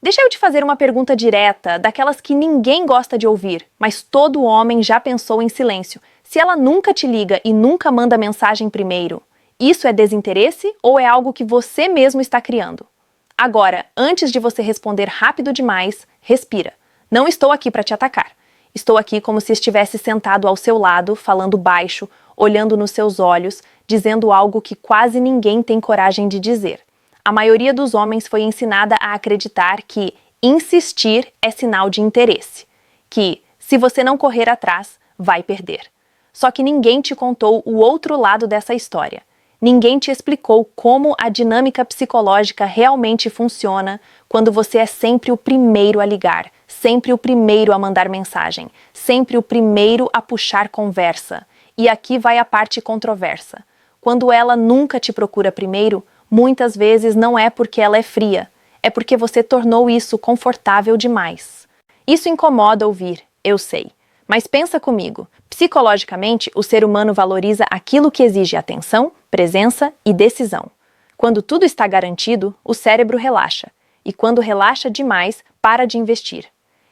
Deixa eu te fazer uma pergunta direta, daquelas que ninguém gosta de ouvir, mas todo homem já pensou em silêncio. Se ela nunca te liga e nunca manda mensagem primeiro, isso é desinteresse ou é algo que você mesmo está criando? Agora, antes de você responder rápido demais, respira. Não estou aqui para te atacar. Estou aqui como se estivesse sentado ao seu lado, falando baixo, olhando nos seus olhos, dizendo algo que quase ninguém tem coragem de dizer. A maioria dos homens foi ensinada a acreditar que insistir é sinal de interesse, que, se você não correr atrás, vai perder. Só que ninguém te contou o outro lado dessa história. Ninguém te explicou como a dinâmica psicológica realmente funciona quando você é sempre o primeiro a ligar, sempre o primeiro a mandar mensagem, sempre o primeiro a puxar conversa. E aqui vai a parte controversa. Quando ela nunca te procura primeiro, muitas vezes não é porque ela é fria, é porque você tornou isso confortável demais. Isso incomoda ouvir, eu sei. Mas pensa comigo, psicologicamente o ser humano valoriza aquilo que exige atenção, presença e decisão. Quando tudo está garantido, o cérebro relaxa. E quando relaxa demais, para de investir.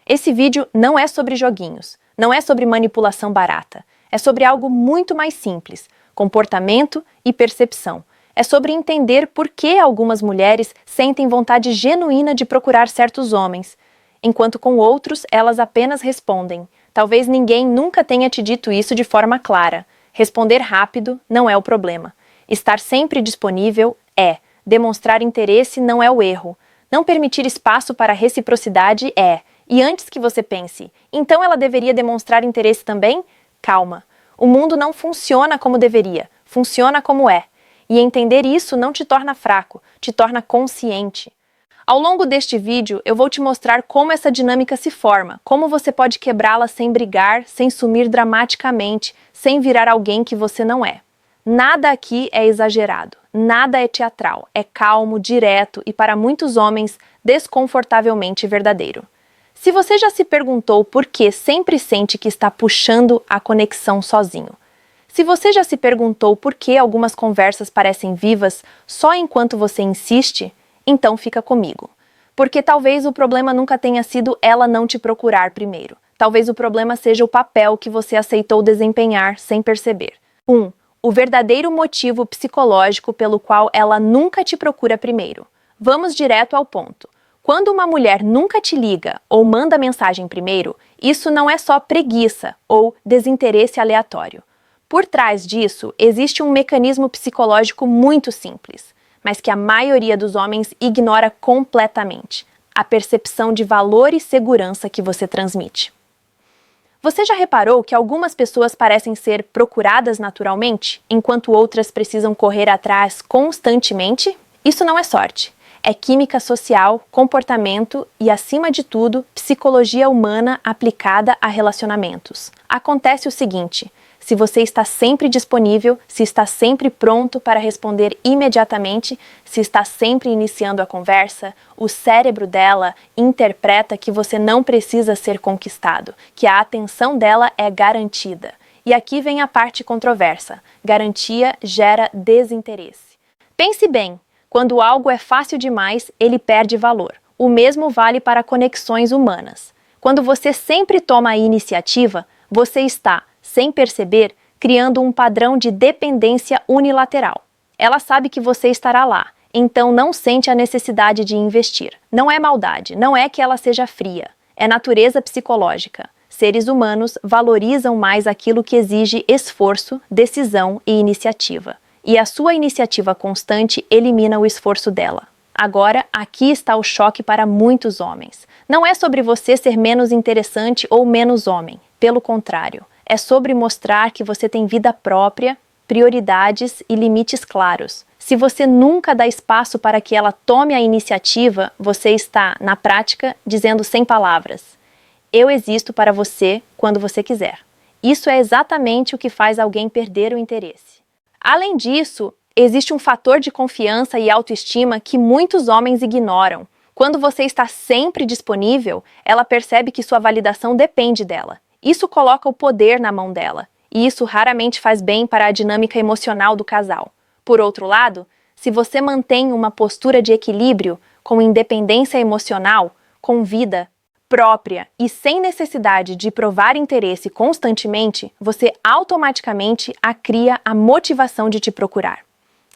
Esse vídeo não é sobre joguinhos, não é sobre manipulação barata. É sobre algo muito mais simples, comportamento e percepção. É sobre entender por que algumas mulheres sentem vontade genuína de procurar certos homens, enquanto com outros elas apenas respondem. Talvez ninguém nunca tenha te dito isso de forma clara. Responder rápido não é o problema. Estar sempre disponível é. Demonstrar interesse não é o erro. Não permitir espaço para reciprocidade é. E antes que você pense, então ela deveria demonstrar interesse também? Calma. O mundo não funciona como deveria. Funciona como é. E entender isso não te torna fraco, te torna consciente. Ao longo deste vídeo, eu vou te mostrar como essa dinâmica se forma, como você pode quebrá-la sem brigar, sem sumir dramaticamente, sem virar alguém que você não é. Nada aqui é exagerado, nada é teatral, é calmo, direto e, para muitos homens, desconfortavelmente verdadeiro. Se você já se perguntou por que sempre sente que está puxando a conexão sozinho, se você já se perguntou por que algumas conversas parecem vivas só enquanto você insiste, então fica comigo. Porque talvez o problema nunca tenha sido ela não te procurar primeiro. Talvez o problema seja o papel que você aceitou desempenhar sem perceber. 1. O verdadeiro motivo psicológico pelo qual ela nunca te procura primeiro. Vamos direto ao ponto. Quando uma mulher nunca te liga ou manda mensagem primeiro, isso não é só preguiça ou desinteresse aleatório. Por trás disso, existe um mecanismo psicológico muito simples, mas que a maioria dos homens ignora completamente: a percepção de valor e segurança que você transmite. Você já reparou que algumas pessoas parecem ser procuradas naturalmente, enquanto outras precisam correr atrás constantemente? Isso não é sorte. É química social, comportamento e, acima de tudo, psicologia humana aplicada a relacionamentos. Acontece o seguinte: se você está sempre disponível, se está sempre pronto para responder imediatamente, se está sempre iniciando a conversa, o cérebro dela interpreta que você não precisa ser conquistado, que a atenção dela é garantida. E aqui vem a parte controversa: garantia gera desinteresse. Pense bem, quando algo é fácil demais, ele perde valor. O mesmo vale para conexões humanas. Quando você sempre toma a iniciativa, você está, sem perceber, criando um padrão de dependência unilateral. Ela sabe que você estará lá, então não sente a necessidade de investir. Não é maldade, não é que ela seja fria. É natureza psicológica. Seres humanos valorizam mais aquilo que exige esforço, decisão e iniciativa. E a sua iniciativa constante elimina o esforço dela. Agora, aqui está o choque para muitos homens. Não é sobre você ser menos interessante ou menos homem. Pelo contrário, é sobre mostrar que você tem vida própria, prioridades e limites claros. Se você nunca dá espaço para que ela tome a iniciativa, você está, na prática, dizendo sem palavras: eu existo para você quando você quiser. Isso é exatamente o que faz alguém perder o interesse. Além disso, existe um fator de confiança e autoestima que muitos homens ignoram. Quando você está sempre disponível, ela percebe que sua validação depende dela. Isso coloca o poder na mão dela, e isso raramente faz bem para a dinâmica emocional do casal. Por outro lado, se você mantém uma postura de equilíbrio, com independência emocional, com vida própria e sem necessidade de provar interesse constantemente, você automaticamente cria a motivação de te procurar.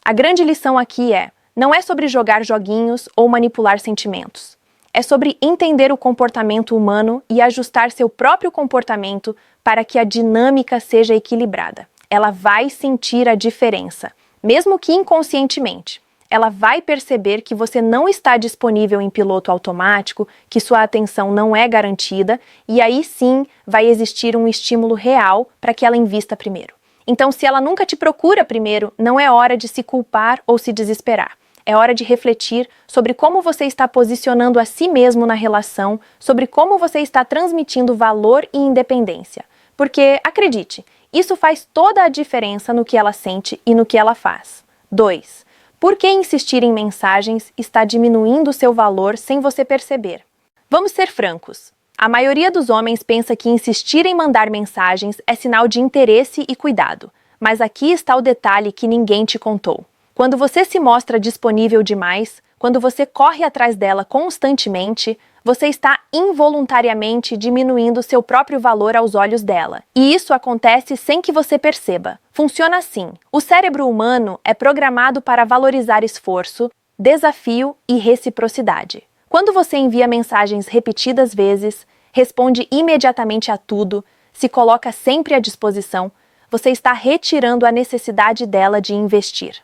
A grande lição aqui não é sobre jogar joguinhos ou manipular sentimentos. É sobre entender o comportamento humano e ajustar seu próprio comportamento para que a dinâmica seja equilibrada. Ela vai sentir a diferença, mesmo que inconscientemente. Ela vai perceber que você não está disponível em piloto automático, que sua atenção não é garantida, e aí sim vai existir um estímulo real para que ela invista primeiro. Então, se ela nunca te procura primeiro, não é hora de se culpar ou se desesperar. É hora de refletir sobre como você está posicionando a si mesmo na relação, sobre como você está transmitindo valor e independência. Porque, acredite, isso faz toda a diferença no que ela sente e no que ela faz. 2. Por que insistir em mensagens está diminuindo seu valor sem você perceber? Vamos ser francos. A maioria dos homens pensa que insistir em mandar mensagens é sinal de interesse e cuidado. Mas aqui está o detalhe que ninguém te contou. Quando você se mostra disponível demais, quando você corre atrás dela constantemente, você está involuntariamente diminuindo seu próprio valor aos olhos dela. E isso acontece sem que você perceba. Funciona assim: o cérebro humano é programado para valorizar esforço, desafio e reciprocidade. Quando você envia mensagens repetidas vezes, responde imediatamente a tudo, se coloca sempre à disposição, você está retirando a necessidade dela de investir.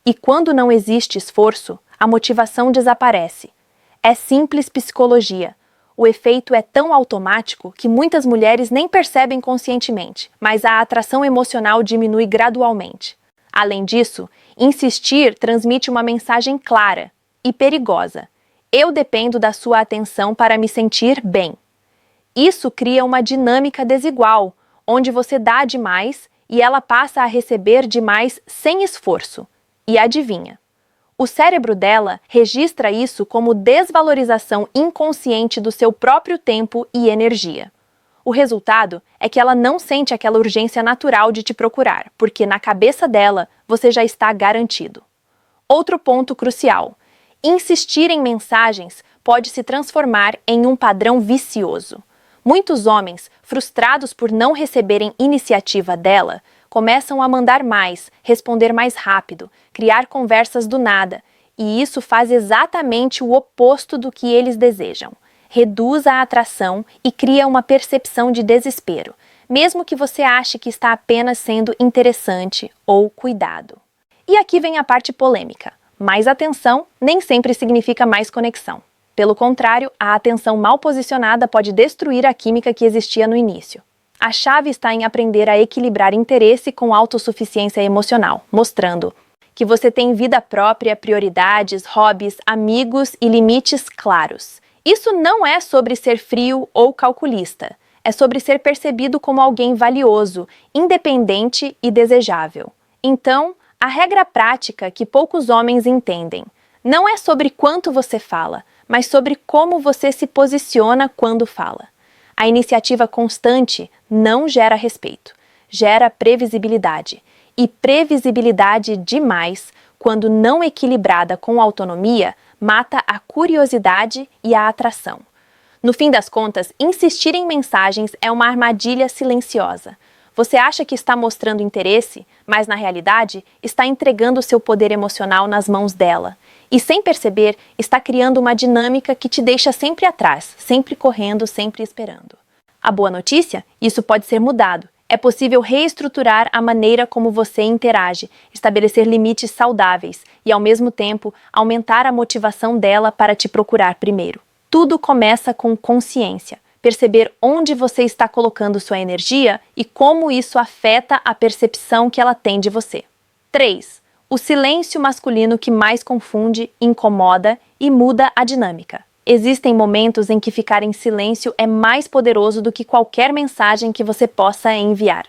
E quando não existe esforço, a motivação desaparece. É simples psicologia. O efeito é tão automático que muitas mulheres nem percebem conscientemente, mas a atração emocional diminui gradualmente. Além disso, insistir transmite uma mensagem clara e perigosa. Eu dependo da sua atenção para me sentir bem. Isso cria uma dinâmica desigual, onde você dá demais e ela passa a receber demais sem esforço. E adivinha? O cérebro dela registra isso como desvalorização inconsciente do seu próprio tempo e energia. O resultado é que ela não sente aquela urgência natural de te procurar, porque na cabeça dela você já está garantido. Outro ponto crucial: insistir em mensagens pode se transformar em um padrão vicioso. Muitos homens, frustrados por não receberem iniciativa dela, começam a mandar mais, responder mais rápido, criar conversas do nada, e isso faz exatamente o oposto do que eles desejam. Reduz a atração e cria uma percepção de desespero, mesmo que você ache que está apenas sendo interessante ou cuidado. E aqui vem a parte polêmica. Mais atenção nem sempre significa mais conexão. Pelo contrário, a atenção mal posicionada pode destruir a química que existia no início. A chave está em aprender a equilibrar interesse com autossuficiência emocional, mostrando que você tem vida própria, prioridades, hobbies, amigos e limites claros. Isso não é sobre ser frio ou calculista. É sobre ser percebido como alguém valioso, independente e desejável. Então, a regra prática que poucos homens entendem não é sobre quanto você fala, mas sobre como você se posiciona quando fala. A iniciativa constante não gera respeito, gera previsibilidade. E previsibilidade demais, quando não equilibrada com autonomia, mata a curiosidade e a atração. No fim das contas, insistir em mensagens é uma armadilha silenciosa. Você acha que está mostrando interesse, mas na realidade está entregando seu poder emocional nas mãos dela. E sem perceber, está criando uma dinâmica que te deixa sempre atrás, sempre correndo, sempre esperando. A boa notícia? Isso pode ser mudado. É possível reestruturar a maneira como você interage, estabelecer limites saudáveis e, ao mesmo tempo, aumentar a motivação dela para te procurar primeiro. Tudo começa com consciência. Perceber onde você está colocando sua energia e como isso afeta a percepção que ela tem de você. 3. O silêncio masculino que mais confunde, incomoda e muda a dinâmica. Existem momentos em que ficar em silêncio é mais poderoso do que qualquer mensagem que você possa enviar.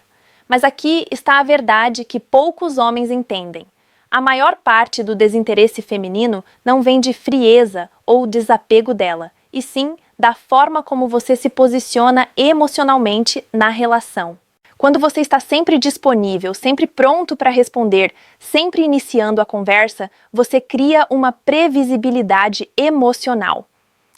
Mas aqui está a verdade que poucos homens entendem. A maior parte do desinteresse feminino não vem de frieza ou desapego dela, e sim da forma como você se posiciona emocionalmente na relação. Quando você está sempre disponível, sempre pronto para responder, sempre iniciando a conversa, você cria uma previsibilidade emocional.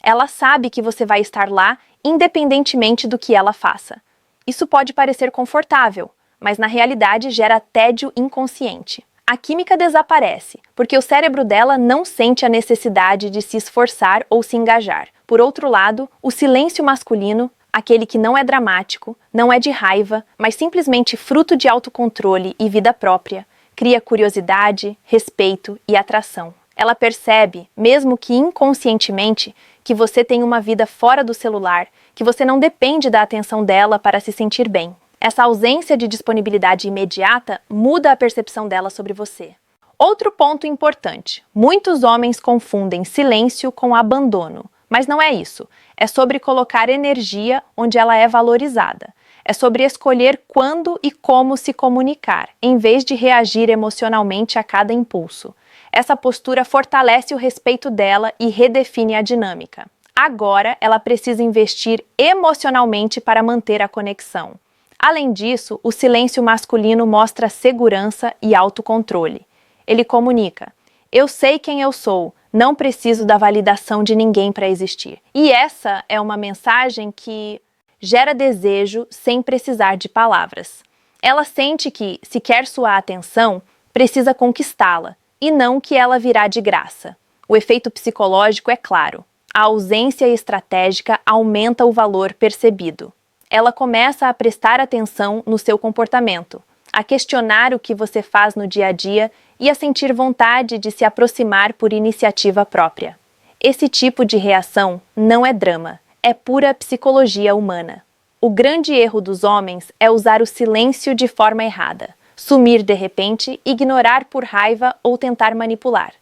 Ela sabe que você vai estar lá independentemente do que ela faça. Isso pode parecer confortável, mas na realidade gera tédio inconsciente. A química desaparece, porque o cérebro dela não sente a necessidade de se esforçar ou se engajar. Por outro lado, o silêncio masculino, aquele que não é dramático, não é de raiva, mas simplesmente fruto de autocontrole e vida própria, cria curiosidade, respeito e atração. Ela percebe, mesmo que inconscientemente, que você tem uma vida fora do celular, que você não depende da atenção dela para se sentir bem. Essa ausência de disponibilidade imediata muda a percepção dela sobre você. Outro ponto importante: muitos homens confundem silêncio com abandono, mas não é isso. É sobre colocar energia onde ela é valorizada. É sobre escolher quando e como se comunicar, em vez de reagir emocionalmente a cada impulso. Essa postura fortalece o respeito dela e redefine a dinâmica. Agora, ela precisa investir emocionalmente para manter a conexão. Além disso, o silêncio masculino mostra segurança e autocontrole. Ele comunica: eu sei quem eu sou, não preciso da validação de ninguém para existir. E essa é uma mensagem que gera desejo sem precisar de palavras. Ela sente que, se quer sua atenção, precisa conquistá-la, e não que ela virá de graça. O efeito psicológico é claro. A ausência estratégica aumenta o valor percebido. Ela começa a prestar atenção no seu comportamento, a questionar o que você faz no dia a dia e a sentir vontade de se aproximar por iniciativa própria. Esse tipo de reação não é drama, é pura psicologia humana. O grande erro dos homens é usar o silêncio de forma errada, sumir de repente, ignorar por raiva ou tentar manipular.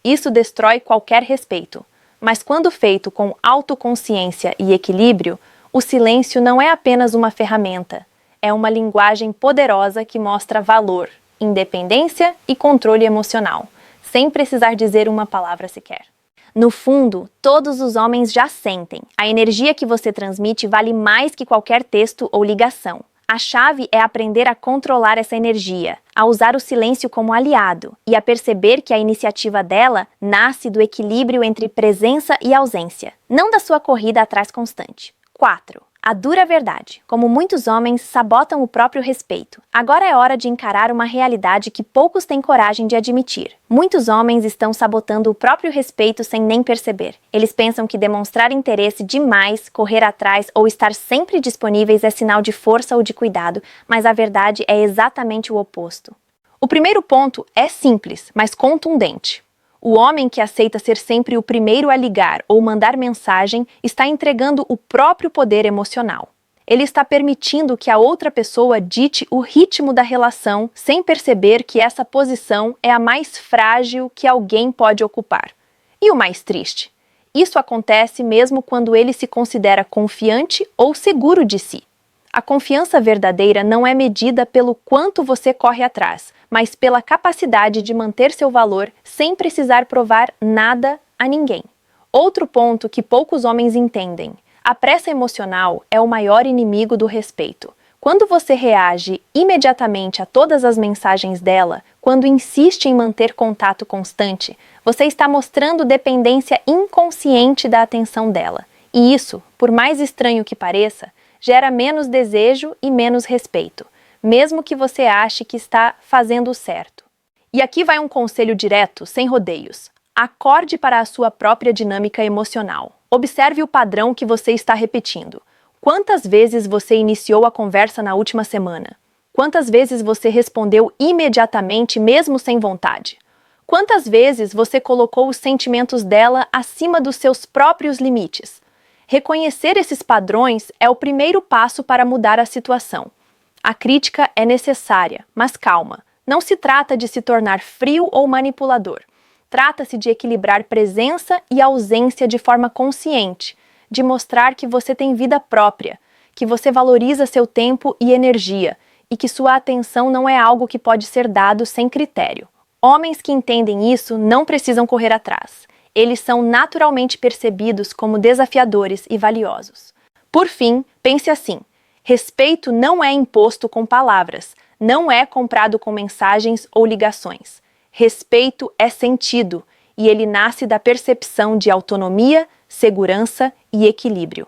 Isso destrói qualquer respeito, mas quando feito com autoconsciência e equilíbrio, o silêncio não é apenas uma ferramenta, é uma linguagem poderosa que mostra valor, independência e controle emocional, sem precisar dizer uma palavra sequer. No fundo, todos os homens já sentem. A energia que você transmite vale mais que qualquer texto ou ligação. A chave é aprender a controlar essa energia, a usar o silêncio como aliado e a perceber que a iniciativa dela nasce do equilíbrio entre presença e ausência, não da sua corrida atrás constante. 4. A dura verdade. Como muitos homens sabotam o próprio respeito, agora é hora de encarar uma realidade que poucos têm coragem de admitir. Muitos homens estão sabotando o próprio respeito sem nem perceber. Eles pensam que demonstrar interesse demais, correr atrás ou estar sempre disponíveis é sinal de força ou de cuidado, mas a verdade é exatamente o oposto. O primeiro ponto é simples, mas contundente. O homem que aceita ser sempre o primeiro a ligar ou mandar mensagem está entregando o próprio poder emocional. Ele está permitindo que a outra pessoa dite o ritmo da relação sem perceber que essa posição é a mais frágil que alguém pode ocupar. E o mais triste? Isso acontece mesmo quando ele se considera confiante ou seguro de si. A confiança verdadeira não é medida pelo quanto você corre atrás, mas pela capacidade de manter seu valor sem precisar provar nada a ninguém. Outro ponto que poucos homens entendem: a pressa emocional é o maior inimigo do respeito. Quando você reage imediatamente a todas as mensagens dela, quando insiste em manter contato constante, você está mostrando dependência inconsciente da atenção dela. E isso, por mais estranho que pareça, gera menos desejo e menos respeito, mesmo que você ache que está fazendo o certo. E aqui vai um conselho direto, sem rodeios. Acorde para a sua própria dinâmica emocional. Observe o padrão que você está repetindo. Quantas vezes você iniciou a conversa na última semana? Quantas vezes você respondeu imediatamente, mesmo sem vontade? Quantas vezes você colocou os sentimentos dela acima dos seus próprios limites? Reconhecer esses padrões é o primeiro passo para mudar a situação. A crítica é necessária, mas calma. Não se trata de se tornar frio ou manipulador. Trata-se de equilibrar presença e ausência de forma consciente, de mostrar que você tem vida própria, que você valoriza seu tempo e energia e que sua atenção não é algo que pode ser dado sem critério. Homens que entendem isso não precisam correr atrás. Eles são naturalmente percebidos como desafiadores e valiosos. Por fim, pense assim: respeito não é imposto com palavras, não é comprado com mensagens ou ligações. Respeito é sentido, e ele nasce da percepção de autonomia, segurança e equilíbrio.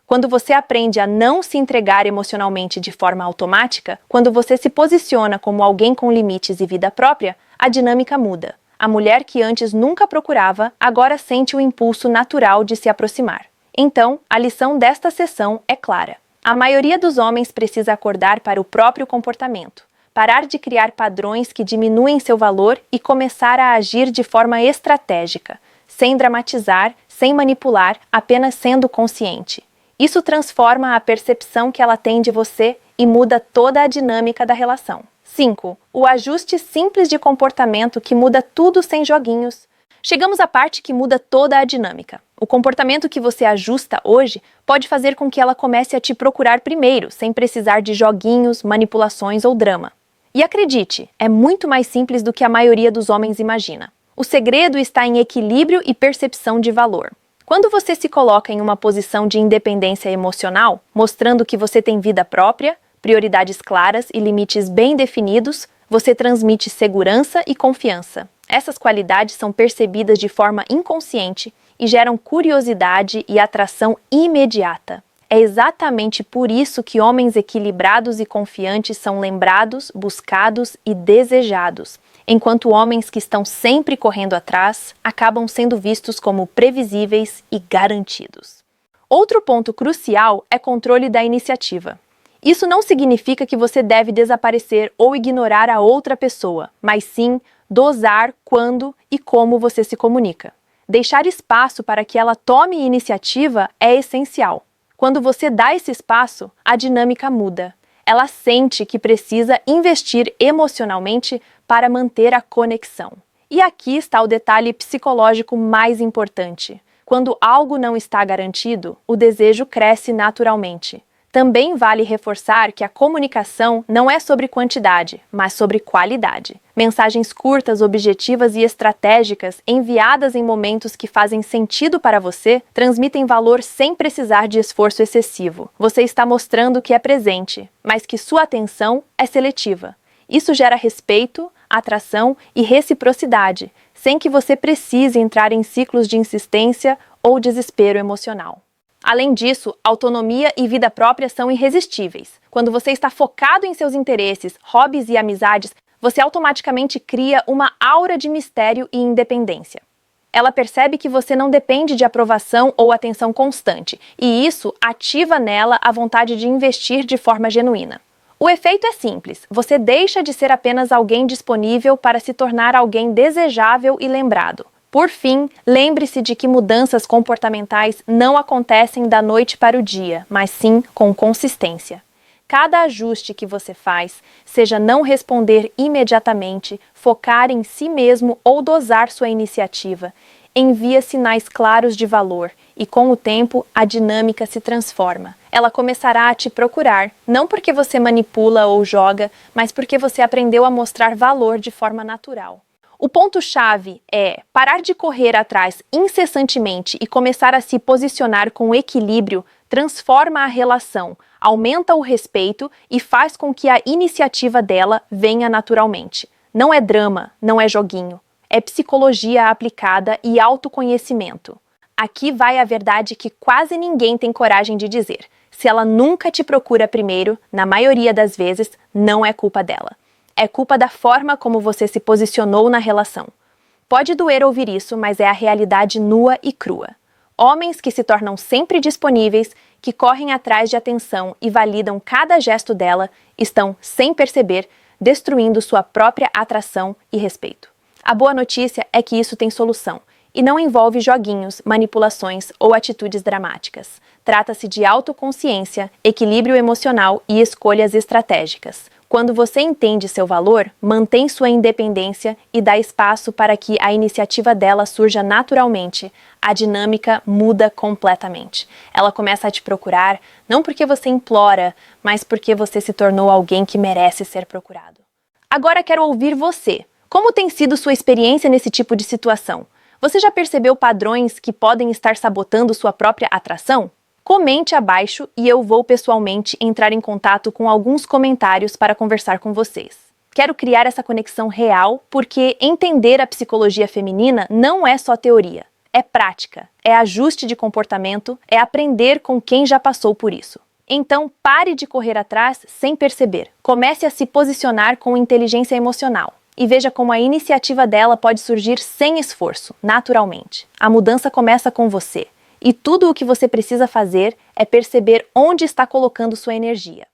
Quando você aprende a não se entregar emocionalmente de forma automática, quando você se posiciona como alguém com limites e vida própria, a dinâmica muda. A mulher que antes nunca procurava, agora sente o impulso natural de se aproximar. Então, a lição desta sessão é clara. A maioria dos homens precisa acordar para o próprio comportamento, parar de criar padrões que diminuem seu valor e começar a agir de forma estratégica, sem dramatizar, sem manipular, apenas sendo consciente. Isso transforma a percepção que ela tem de você e muda toda a dinâmica da relação. 5. O ajuste simples de comportamento que muda tudo sem joguinhos. Chegamos à parte que muda toda a dinâmica. O comportamento que você ajusta hoje pode fazer com que ela comece a te procurar primeiro, sem precisar de joguinhos, manipulações ou drama. E acredite, é muito mais simples do que a maioria dos homens imagina. O segredo está em equilíbrio e percepção de valor. Quando você se coloca em uma posição de independência emocional, mostrando que você tem vida própria, prioridades claras e limites bem definidos, você transmite segurança e confiança. Essas qualidades são percebidas de forma inconsciente e geram curiosidade e atração imediata. É exatamente por isso que homens equilibrados e confiantes são lembrados, buscados e desejados, enquanto homens que estão sempre correndo atrás acabam sendo vistos como previsíveis e garantidos. Outro ponto crucial é controle da iniciativa. Isso não significa que você deve desaparecer ou ignorar a outra pessoa, mas sim dosar quando e como você se comunica. Deixar espaço para que ela tome iniciativa é essencial. Quando você dá esse espaço, a dinâmica muda. Ela sente que precisa investir emocionalmente para manter a conexão. E aqui está o detalhe psicológico mais importante. Quando algo não está garantido, o desejo cresce naturalmente. Também vale reforçar que a comunicação não é sobre quantidade, mas sobre qualidade. Mensagens curtas, objetivas e estratégicas, enviadas em momentos que fazem sentido para você, transmitem valor sem precisar de esforço excessivo. Você está mostrando que é presente, mas que sua atenção é seletiva. Isso gera respeito, atração e reciprocidade, sem que você precise entrar em ciclos de insistência ou desespero emocional. Além disso, autonomia e vida própria são irresistíveis. Quando você está focado em seus interesses, hobbies e amizades, você automaticamente cria uma aura de mistério e independência. Ela percebe que você não depende de aprovação ou atenção constante, e isso ativa nela a vontade de investir de forma genuína. O efeito é simples: você deixa de ser apenas alguém disponível para se tornar alguém desejável e lembrado. Por fim, lembre-se de que mudanças comportamentais não acontecem da noite para o dia, mas sim com consistência. Cada ajuste que você faz, seja não responder imediatamente, focar em si mesmo ou dosar sua iniciativa, envia sinais claros de valor e, com o tempo, a dinâmica se transforma. Ela começará a te procurar, não porque você manipula ou joga, mas porque você aprendeu a mostrar valor de forma natural. O ponto-chave é parar de correr atrás incessantemente e começar a se posicionar com equilíbrio, transforma a relação, aumenta o respeito e faz com que a iniciativa dela venha naturalmente. Não é drama, não é joguinho. É psicologia aplicada e autoconhecimento. Aqui vai a verdade que quase ninguém tem coragem de dizer. Se ela nunca te procura primeiro, na maioria das vezes, não é culpa dela. É culpa da forma como você se posicionou na relação. Pode doer ouvir isso, mas é a realidade nua e crua. Homens que se tornam sempre disponíveis, que correm atrás de atenção e validam cada gesto dela, estão, sem perceber, destruindo sua própria atração e respeito. A boa notícia é que isso tem solução, e não envolve joguinhos, manipulações ou atitudes dramáticas. Trata-se de autoconsciência, equilíbrio emocional e escolhas estratégicas. Quando você entende seu valor, mantém sua independência e dá espaço para que a iniciativa dela surja naturalmente, a dinâmica muda completamente. Ela começa a te procurar, não porque você implora, mas porque você se tornou alguém que merece ser procurado. Agora quero ouvir você. Como tem sido sua experiência nesse tipo de situação? Você já percebeu padrões que podem estar sabotando sua própria atração? Comente abaixo e eu vou pessoalmente entrar em contato com alguns comentários para conversar com vocês. Quero criar essa conexão real porque entender a psicologia feminina não é só teoria, É prática, é ajuste de comportamento, é aprender com quem já passou por isso. Então, pare de correr atrás sem perceber. Comece a se posicionar com inteligência emocional e veja como a iniciativa dela pode surgir sem esforço, naturalmente. A mudança começa com você, e tudo o que você precisa fazer é perceber onde está colocando sua energia.